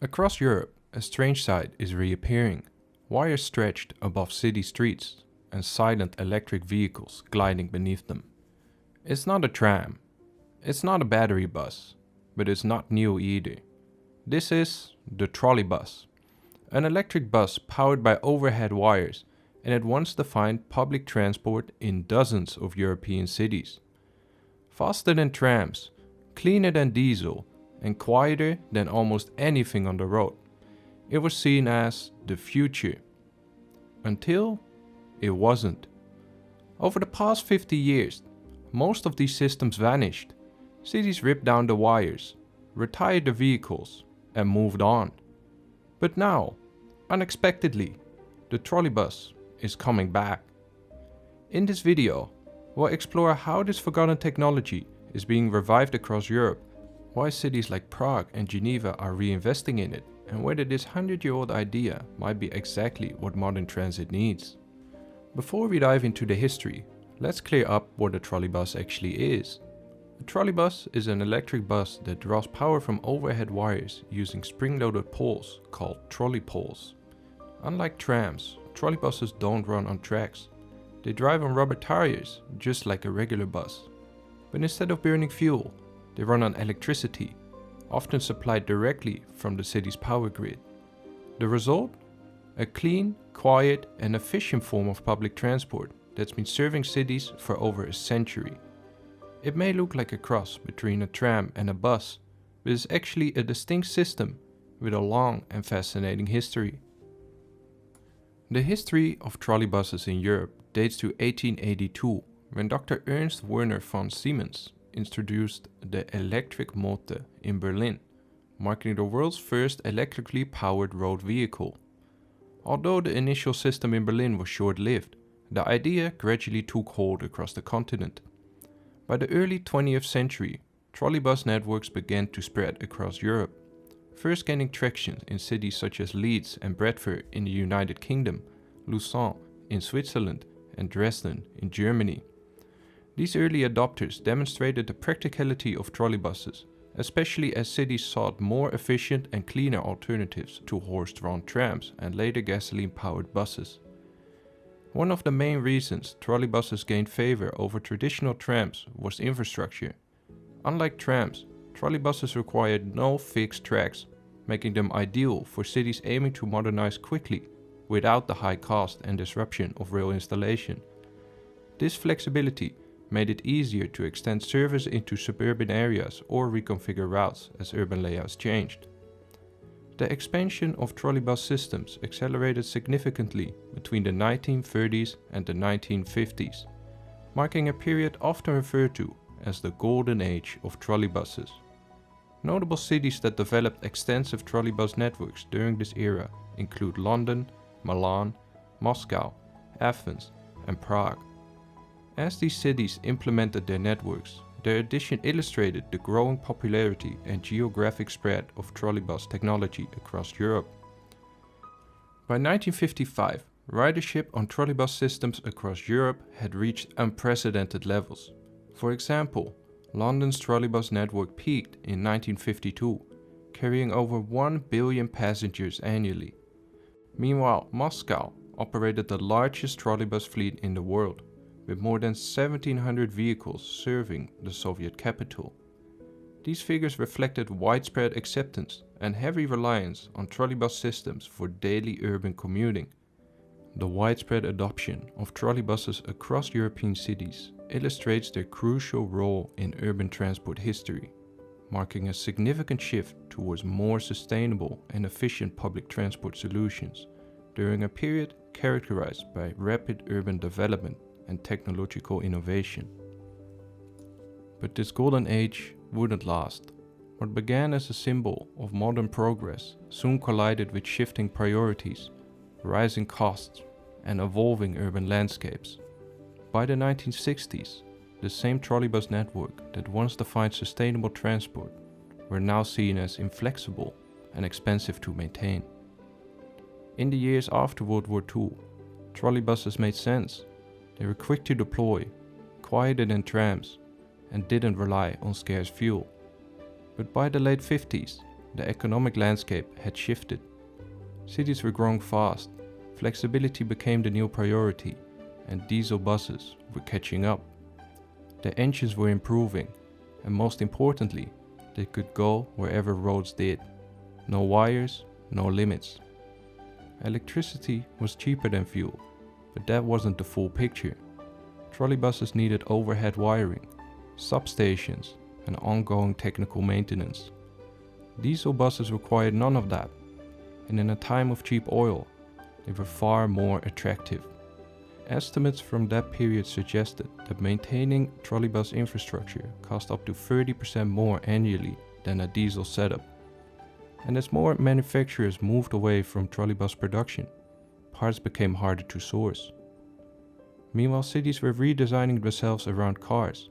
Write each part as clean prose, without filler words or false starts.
Across Europe, a strange sight is reappearing. Wires stretched above city streets and silent electric vehicles gliding beneath them. It's not a tram, it's not a battery bus, but it's not new either. This is the Trolleybus, an electric bus powered by overhead wires, and it once defined public transport in dozens of European cities. Faster than trams, cleaner than diesel, and quieter than almost anything on the road. It was seen as the future. Until it wasn't. Over the past 50 years, most of these systems vanished. Cities ripped down the wires, retired the vehicles, and moved on. But now, unexpectedly, the trolleybus is coming back. In this video, we'll explore how this forgotten technology is being revived across Europe, why cities like Prague and Geneva are reinvesting in it, and whether this 100-year-old idea might be exactly what modern transit needs. Before we dive into the history, let's clear up what a trolleybus actually is. A trolleybus is an electric bus that draws power from overhead wires using spring-loaded poles called trolley poles. Unlike trams, trolleybuses don't run on tracks. They drive on rubber tires, just like a regular bus. But instead of burning fuel, they run on electricity, often supplied directly from the city's power grid. The result? A clean, quiet, and efficient form of public transport that's been serving cities for over a century. It may look like a cross between a tram and a bus, but is actually a distinct system with a long and fascinating history. The history of trolleybuses in Europe dates to 1882, when Dr. Ernst Werner von Siemens introduced the electric motor in Berlin, marking the world's first electrically powered road vehicle. Although the initial system in Berlin was short-lived, the idea gradually took hold across the continent. By the early 20th century, trolleybus networks began to spread across Europe, first gaining traction in cities such as Leeds and Bradford in the United Kingdom, Lausanne in Switzerland, and Dresden in Germany. These early adopters demonstrated the practicality of trolleybuses, especially as cities sought more efficient and cleaner alternatives to horse-drawn trams and later gasoline-powered buses. One of the main reasons trolleybuses gained favor over traditional trams was infrastructure. Unlike trams, trolleybuses required no fixed tracks, making them ideal for cities aiming to modernize quickly without the high cost and disruption of rail installation. This flexibility made it easier to extend service into suburban areas or reconfigure routes as urban layouts changed. The expansion of trolleybus systems accelerated significantly between the 1930s and the 1950s, marking a period often referred to as the golden age of trolleybuses. Notable cities that developed extensive trolleybus networks during this era include London, Milan, Moscow, Athens, and Prague. As these cities implemented their networks, their addition illustrated the growing popularity and geographic spread of trolleybus technology across Europe. By 1955, ridership on trolleybus systems across Europe had reached unprecedented levels. For example, London's trolleybus network peaked in 1952, carrying over 1 billion passengers annually. Meanwhile, Moscow operated the largest trolleybus fleet in the world, with more than 1,700 vehicles serving the Soviet capital. These figures reflected widespread acceptance and heavy reliance on trolleybus systems for daily urban commuting. The widespread adoption of trolleybuses across European cities illustrates their crucial role in urban transport history, marking a significant shift towards more sustainable and efficient public transport solutions during a period characterized by rapid urban development and technological innovation. But this golden age wouldn't last. What began as a symbol of modern progress soon collided with shifting priorities, rising costs, and evolving urban landscapes. By the 1960s, the same trolleybus network that once defined sustainable transport were now seen as inflexible and expensive to maintain. In the years after World War II, trolleybuses made sense. They were quick to deploy, quieter than trams, and didn't rely on scarce fuel. But by the late 50s, the economic landscape had shifted. Cities were growing fast, flexibility became the new priority, and diesel buses were catching up. The engines were improving, and most importantly, they could go wherever roads did. No wires, no limits. Electricity was cheaper than fuel, but that wasn't the full picture. Trolleybuses needed overhead wiring, substations, and ongoing technical maintenance. Diesel buses required none of that, and in a time of cheap oil, they were far more attractive. Estimates from that period suggested that maintaining trolleybus infrastructure cost up to 30% more annually than a diesel setup. And as more manufacturers moved away from trolleybus production, parts became harder to source. Meanwhile, cities were redesigning themselves around cars.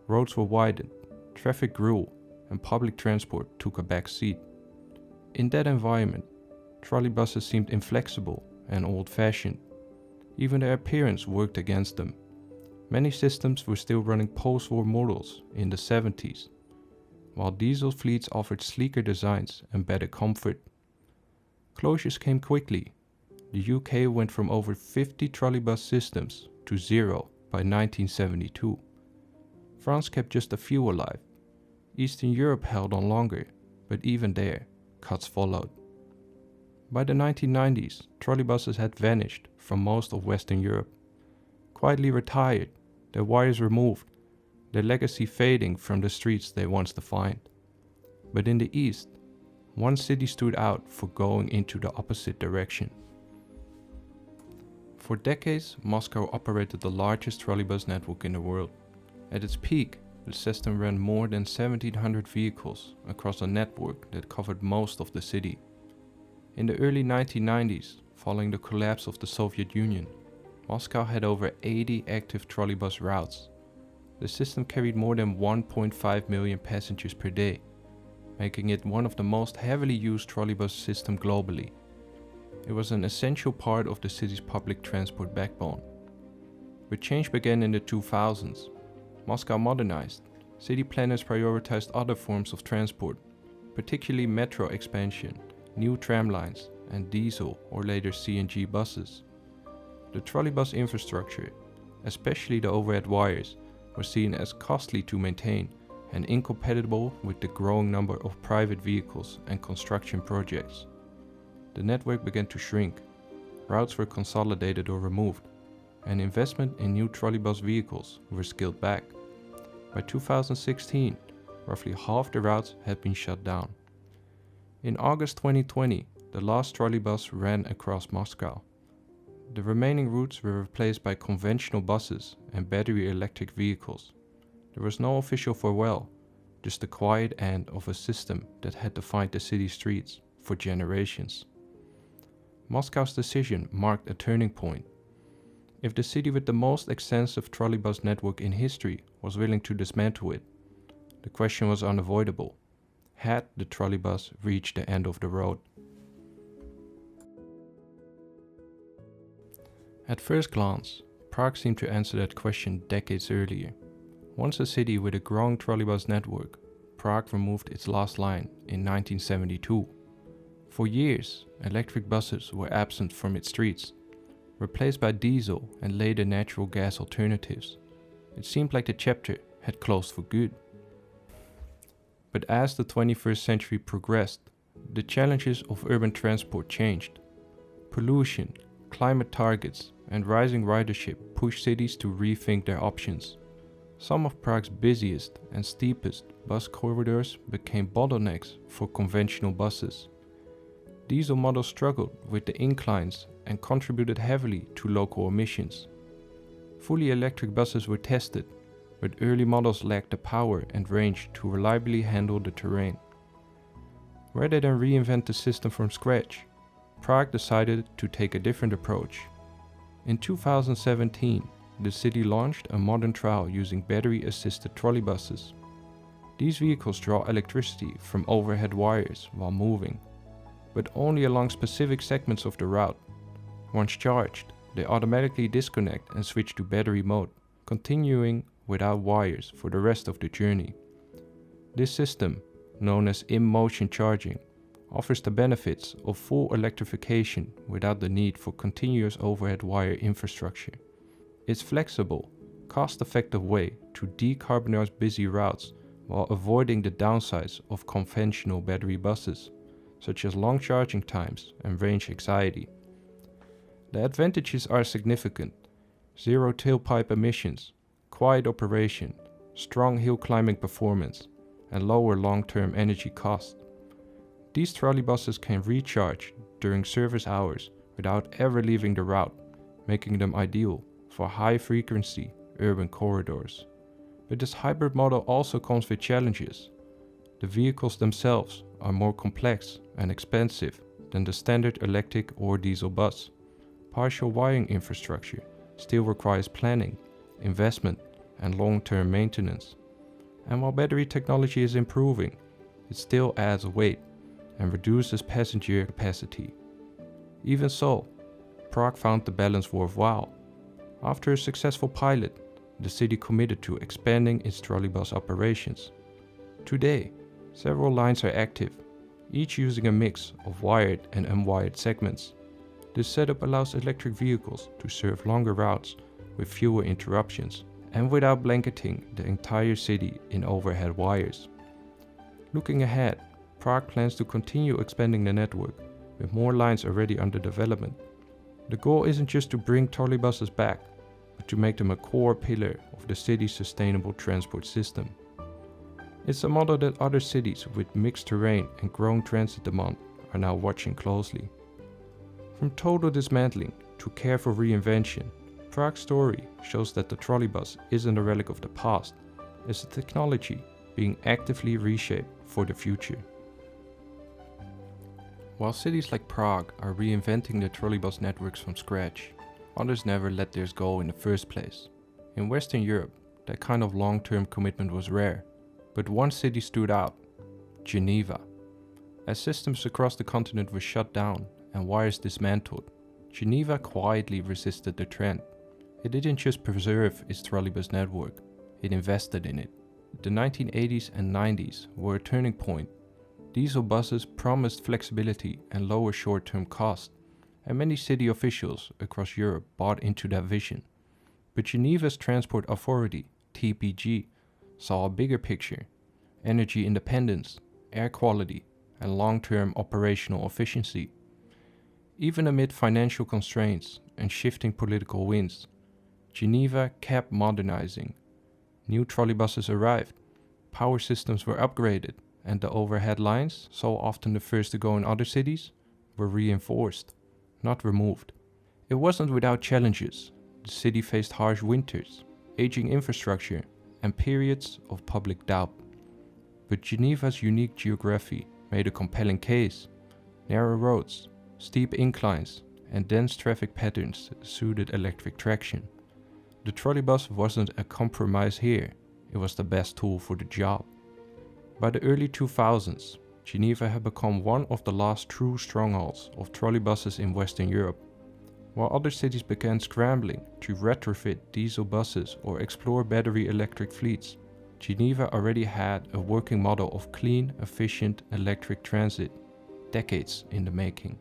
Roads were widened, traffic grew, and public transport took a back seat. In that environment, trolleybuses seemed inflexible and old-fashioned. Even their appearance worked against them. Many systems were still running post-war models in the 70s, while diesel fleets offered sleeker designs and better comfort. Closures came quickly. The UK went from over 50 trolleybus systems to 0 by 1972. France kept just a few alive. Eastern Europe held on longer, but even there, cuts followed. By the 1990s, trolleybuses had vanished from most of Western Europe. Quietly retired, their wires removed, their legacy fading from the streets they once defined. But in the East, one city stood out for going into the opposite direction. For decades, Moscow operated the largest trolleybus network in the world. At its peak, the system ran more than 1,700 vehicles across a network that covered most of the city. In the early 1990s, following the collapse of the Soviet Union, Moscow had over 80 active trolleybus routes. The system carried more than 1.5 million passengers per day, making it one of the most heavily used trolleybus systems globally. It was an essential part of the city's public transport backbone. But change began in the 2000s. Moscow modernized. City planners prioritized other forms of transport, particularly metro expansion, new tram lines, and diesel or later CNG buses. The trolleybus infrastructure, especially the overhead wires, was seen as costly to maintain and incompatible with the growing number of private vehicles and construction projects. The network began to shrink, routes were consolidated or removed, and investment in new trolleybus vehicles were scaled back. By 2016, roughly half the routes had been shut down. In August 2020, the last trolleybus ran across Moscow. The remaining routes were replaced by conventional buses and battery electric vehicles. There was no official farewell, just the quiet end of a system that had defined the city streets for generations. Moscow's decision marked a turning point. If the city with the most extensive trolleybus network in history was willing to dismantle it, the question was unavoidable. Had the trolleybus reached the end of the road? At first glance, Prague seemed to answer that question decades earlier. Once a city with a growing trolleybus network, Prague removed its last line in 1972. For years, electric buses were absent from its streets, replaced by diesel and later natural gas alternatives. It seemed like the chapter had closed for good. But as the 21st century progressed, the challenges of urban transport changed. Pollution, climate targets, and rising ridership pushed cities to rethink their options. Some of Prague's busiest and steepest bus corridors became bottlenecks for conventional buses. Diesel models struggled with the inclines and contributed heavily to local emissions. Fully electric buses were tested, but early models lacked the power and range to reliably handle the terrain. Rather than reinvent the system from scratch, Prague decided to take a different approach. In 2017, the city launched a modern trial using battery-assisted trolleybuses. These vehicles draw electricity from overhead wires while moving, but only along specific segments of the route. Once charged, they automatically disconnect and switch to battery mode, continuing without wires for the rest of the journey. This system, known as in-motion charging, offers the benefits of full electrification without the need for continuous overhead wire infrastructure. It's flexible, cost-effective way to decarbonize busy routes while avoiding the downsides of conventional battery buses, such as long charging times and range anxiety. The advantages are significant: zero tailpipe emissions, quiet operation, strong hill climbing performance, and lower long-term energy cost. These trolleybuses can recharge during service hours without ever leaving the route, making them ideal for high-frequency urban corridors. But this hybrid model also comes with challenges. The vehicles themselves are more complex and expensive than the standard electric or diesel bus. Partial wiring infrastructure still requires planning, investment, and long-term maintenance. And while battery technology is improving, it still adds weight and reduces passenger capacity. Even so, Prague found the balance worthwhile. After a successful pilot, the city committed to expanding its trolleybus operations. Today, several lines are active, each using a mix of wired and unwired segments. This setup allows electric vehicles to serve longer routes with fewer interruptions and without blanketing the entire city in overhead wires. Looking ahead, Prague plans to continue expanding the network, with more lines already under development. The goal isn't just to bring trolleybuses back, but to make them a core pillar of the city's sustainable transport system. It's a model that other cities with mixed terrain and growing transit demand are now watching closely. From total dismantling to careful reinvention, Prague's story shows that the trolleybus isn't a relic of the past, it's a technology being actively reshaped for the future. While cities like Prague are reinventing their trolleybus networks from scratch, others never let theirs go in the first place. In Western Europe, that kind of long-term commitment was rare, but one city stood out: Geneva. As systems across the continent were shut down and wires dismantled, Geneva quietly resisted the trend. It didn't just preserve its trolleybus network, it invested in it. The 1980s and 90s were a turning point. Diesel buses promised flexibility and lower short-term costs, and many city officials across Europe bought into that vision. But Geneva's Transport Authority, TPG, saw a bigger picture: energy independence, air quality, and long-term operational efficiency. Even amid financial constraints and shifting political winds, Geneva kept modernizing. New trolleybuses arrived, power systems were upgraded, and the overhead lines, so often the first to go in other cities, were reinforced, not removed. It wasn't without challenges. The city faced harsh winters, aging infrastructure, and periods of public doubt. But Geneva's unique geography made a compelling case. Narrow roads, steep inclines, and dense traffic patterns suited electric traction. The trolleybus wasn't a compromise here, it was the best tool for the job. By the early 2000s, Geneva had become one of the last true strongholds of trolleybuses in Western Europe. While other cities began scrambling to retrofit diesel buses or explore battery electric fleets, Geneva already had a working model of clean, efficient electric transit, decades in the making.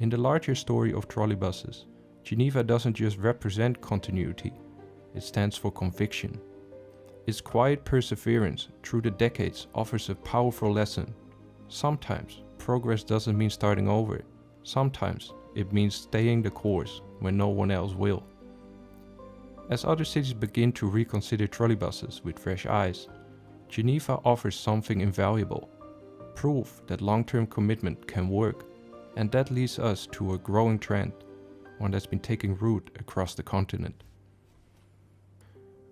In the larger story of trolleybuses, Geneva doesn't just represent continuity, it stands for conviction. Its quiet perseverance through the decades offers a powerful lesson. Sometimes progress doesn't mean starting over. Sometimes it means staying the course when no one else will. As other cities begin to reconsider trolleybuses with fresh eyes, Geneva offers something invaluable: proof that long-term commitment can work, and that leads us to a growing trend, one that's been taking root across the continent.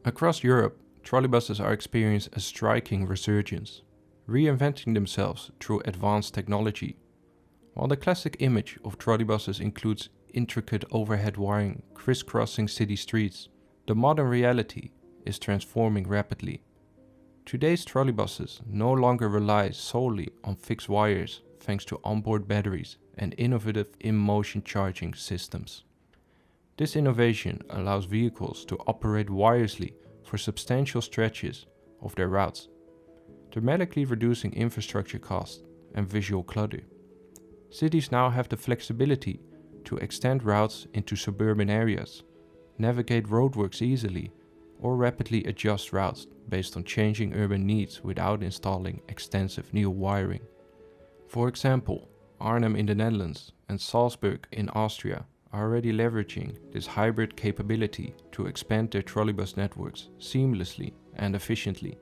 Across Europe, trolleybuses are experiencing a striking resurgence, reinventing themselves through advanced technology. While the classic image of trolleybuses includes intricate overhead wiring crisscrossing city streets, the modern reality is transforming rapidly. Today's trolleybuses no longer rely solely on fixed wires thanks to onboard batteries and innovative in-motion charging systems. This innovation allows vehicles to operate wirelessly for substantial stretches of their routes. dramatically reducing infrastructure costs and visual clutter. Cities now have the flexibility to extend routes into suburban areas, navigate roadworks easily, or rapidly adjust routes based on changing urban needs without installing extensive new wiring. For example, Arnhem in the Netherlands and Salzburg in Austria are already leveraging this hybrid capability to expand their trolleybus networks seamlessly and efficiently.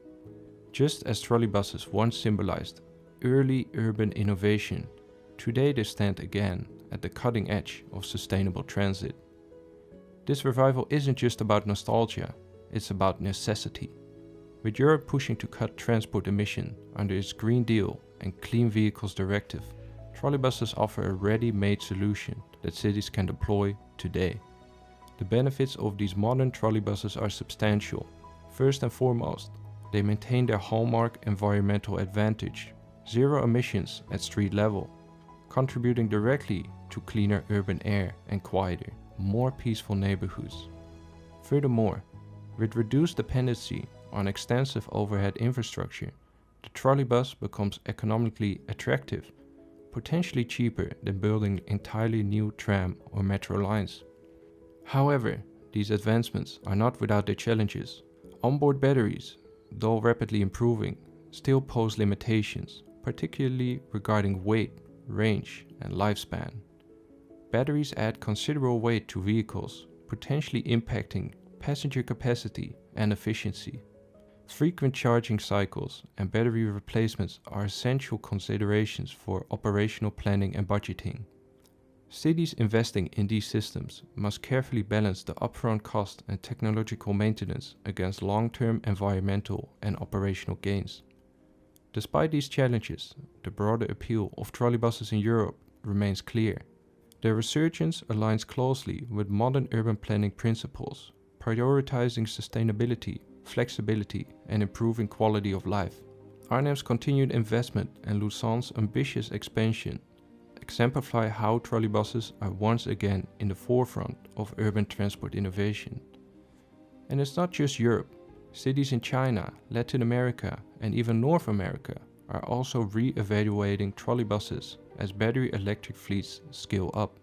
Just as trolleybuses once symbolized early urban innovation, today they stand again at the cutting edge of sustainable transit. This revival isn't just about nostalgia, it's about necessity. With Europe pushing to cut transport emission under its Green Deal and Clean Vehicles Directive, trolleybuses offer a ready-made solution that cities can deploy today. The benefits of these modern trolleybuses are substantial. First and foremost, they maintain their hallmark environmental advantage, zero emissions at street level, contributing directly to cleaner urban air and quieter, more peaceful neighborhoods. Furthermore, with reduced dependency on extensive overhead infrastructure, the trolleybus becomes economically attractive, potentially cheaper than building entirely new tram or metro lines. However, these advancements are not without their challenges. Onboard batteries, though rapidly improving, still pose limitations, particularly regarding weight, range, and lifespan. Batteries add considerable weight to vehicles, potentially impacting passenger capacity and efficiency. Frequent charging cycles and battery replacements are essential considerations for operational planning and budgeting. Cities investing in these systems must carefully balance the upfront cost and technological maintenance against long-term environmental and operational gains. Despite these challenges, the broader appeal of trolleybuses in Europe remains clear. Their resurgence aligns closely with modern urban planning principles, prioritizing sustainability, flexibility, and improving quality of life. Arnhem's continued investment and Lausanne's ambitious expansion exemplify how trolleybuses are once again in the forefront of urban transport innovation. And it's not just Europe. Cities in China, Latin America, and even North America are also re-evaluating trolleybuses as battery electric fleets scale up.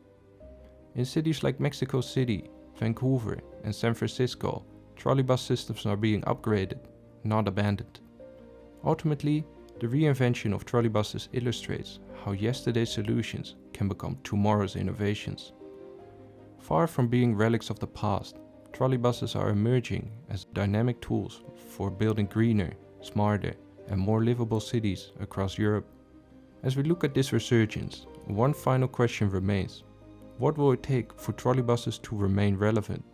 In cities like Mexico City, Vancouver, and San Francisco, trolleybus systems are being upgraded, not abandoned. Ultimately, the reinvention of trolleybuses illustrates how yesterday's solutions can become tomorrow's innovations. Far from being relics of the past, trolleybuses are emerging as dynamic tools for building greener, smarter, and more livable cities across Europe. As we look at this resurgence, one final question remains. What will it take for trolleybuses to remain relevant,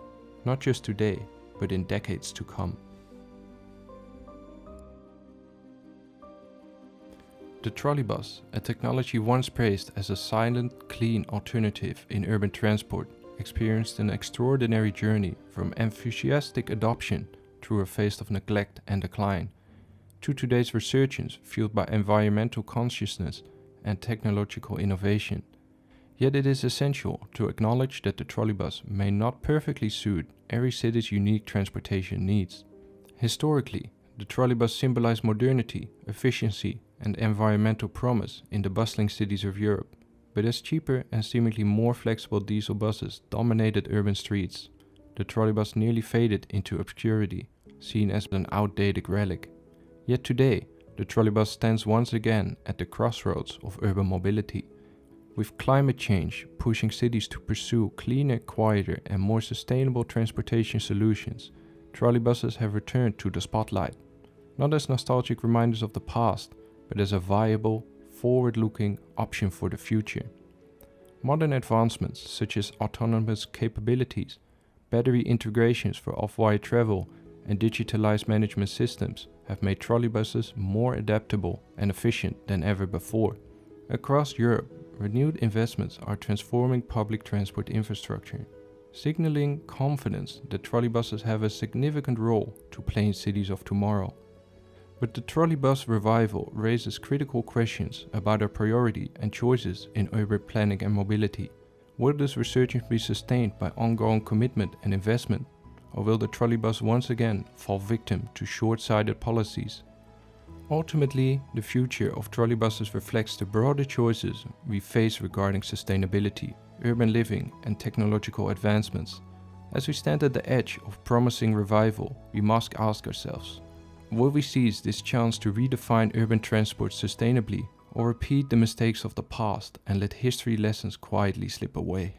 not just today, but in decades to come? The trolleybus, a technology once praised as a silent, clean alternative in urban transport, experienced an extraordinary journey from enthusiastic adoption through a phase of neglect and decline, to today's resurgence fueled by environmental consciousness and technological innovation. Yet it is essential to acknowledge that the trolleybus may not perfectly suit every city's unique transportation needs. Historically, the trolleybus symbolized modernity, efficiency, and environmental promise in the bustling cities of Europe. But as cheaper and seemingly more flexible diesel buses dominated urban streets, the trolleybus nearly faded into obscurity, seen as an outdated relic. Yet today, the trolleybus stands once again at the crossroads of urban mobility. With climate change pushing cities to pursue cleaner, quieter, and more sustainable transportation solutions, trolleybuses have returned to the spotlight, not as nostalgic reminders of the past, but as a viable, forward-looking option for the future. Modern advancements such as autonomous capabilities, battery integrations for off-wire travel, and digitalized management systems have made trolleybuses more adaptable and efficient than ever before. Across Europe, renewed investments are transforming public transport infrastructure, signaling confidence that trolleybuses have a significant role to play in cities of tomorrow. But the trolleybus revival raises critical questions about our priority and choices in urban planning and mobility. Will this resurgence be sustained by ongoing commitment and investment, or will the trolleybus once again fall victim to short-sighted policies? Ultimately, the future of trolleybuses reflects the broader choices we face regarding sustainability, urban living, and technological advancements. As we stand at the edge of promising revival, we must ask ourselves, will we seize this chance to redefine urban transport sustainably, or repeat the mistakes of the past and let history lessons quietly slip away?